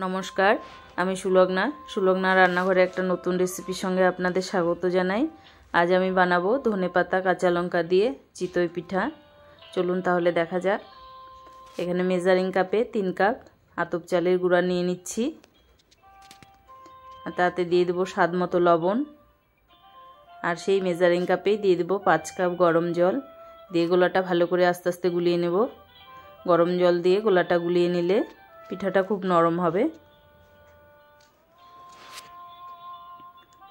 নমস্কার, আমি সুলগ্না রান্নাঘরে একটা নতুন রেসিপির সঙ্গে আপনাদের স্বাগত জানাই। আজ আমি বানাবো ধনেপাতা কাঁচা লঙ্কা দিয়ে চিতই পিঠা। চলুন তাহলে দেখা যাক। এখানে মেজারিং কাপে 3 কাপ আতপ চালের গুঁড়া নিয়ে নিচ্ছি, আর তাতে দিয়ে দেবো স্বাদ মতো লবণ। আর সেই মেজারিং কাপেই দিয়ে দেবো 5 কাপ গরম জল। দিয়ে গোলাটা ভালো করে আস্তে আস্তে গুলিয়ে নেব। গরম জল দিয়ে গোলাটা গুলিয়ে নিলে পিঠাটা খুব নরম হবে।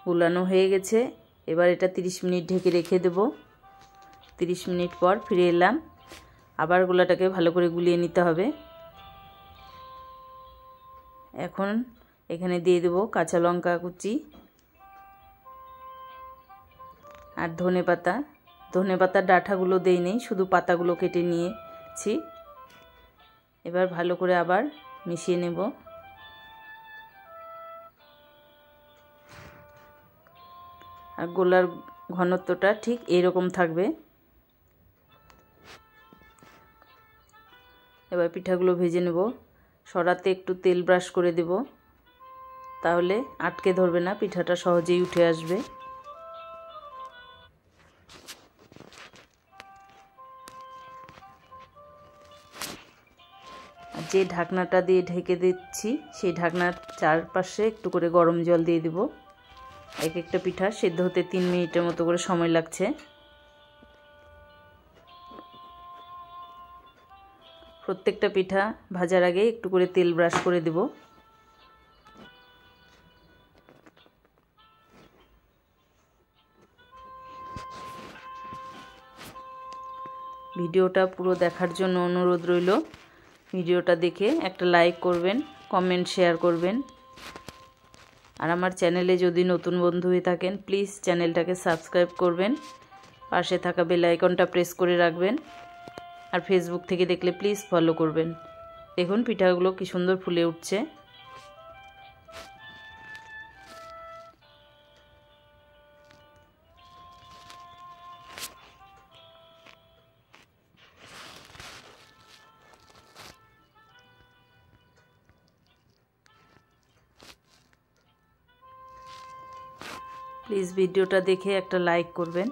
গুলানো হয়ে গেছে, এবার এটা 30 মিনিট ঢেকে রেখে দেব। 30 মিনিট পর ফিরে এলাম। আবার গোলাটাকে ভালো করে গুলিয়ে নিতে হবে। এখন এখানে দিয়ে দেব কাঁচা লঙ্কা কুচি আর ধনেপাতার ডাঁটাগুলো দেই নেই, শুধু পাতাগুলো কেটে নিয়েছি। এবার ভালো করে আবার মিশিয়ে নেব। আর গোলার ঘনত্বটা ঠিক এইরকম থাকবে। এবার পিঠাগুলো ভেজে নেব। সরাতে একটু তেল ব্রাশ করে দেব, তাহলে আটকে ধরবে না, পিঠাটা সহজেই উঠে আসবে। যে ঢাকনাটা দিয়ে ঢেকে দিচ্ছি সেই ঢাকনার চারপাশে একটু করে গরম জল দিয়ে দেব। এক একটা পিঠা সেদ্ধ হতে 3 মিনিটের মতো করে সময় লাগছে। প্রত্যেকটা পিঠা ভাজার আগে একটু করে তেল ব্রাশ করে দেব। ভিডিওটা পুরো দেখার জন্য অনুরোধ রইল। ভিডিওটা দেখে একটা লাইক করবেন, কমেন্ট শেয়ার করবেন। আর আমার চ্যানেলে যদি নতুন বন্ধু হয়ে থাকেন প্লিজ চ্যানেলটাকে সাবস্ক্রাইব করবেন। পাশে থাকা বেল আইকনটা প্রেস করে রাখবেন। আর ফেসবুক থেকে দেখলে প্লিজ ফলো করবেন। দেখুন পিঠাগুলো কি সুন্দর ফুলে উঠছে। প্লিজ ভিডিওটা দেখে একটা লাইক করবেন।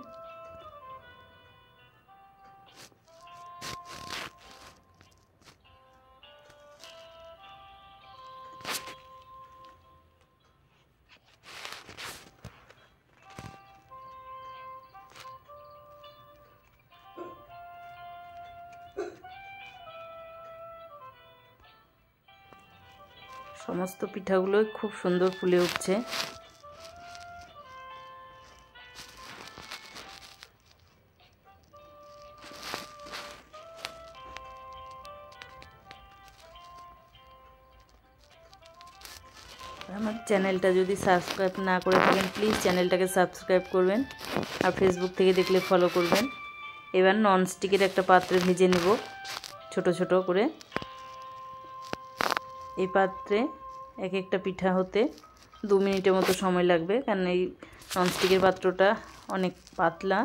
সমস্ত পিঠাগুলোই খুব সুন্দর ফুলে উঠছে। আমার চ্যানেলটা যদি সাবস্ক্রাইব না করে থাকেন প্লিজ চ্যানেলটাকে সাবস্ক্রাইব করবেন। আর ফেসবুক থেকে দেখলে ফলো করবেন। এবার ননস্টিকের একটা পাত্রে ভেজে নেব ছোট ছোট করে। এই পাত্রে এক একটা পিঠা হতে 2 মিনিটের মতো সময় লাগবে, কারণ এই ননস্টিকের পাত্রটা অনেক পাতলা।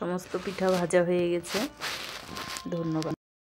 সমস্ত পিঠা ভাজা হয়ে গেছে। ধন্যবাদ।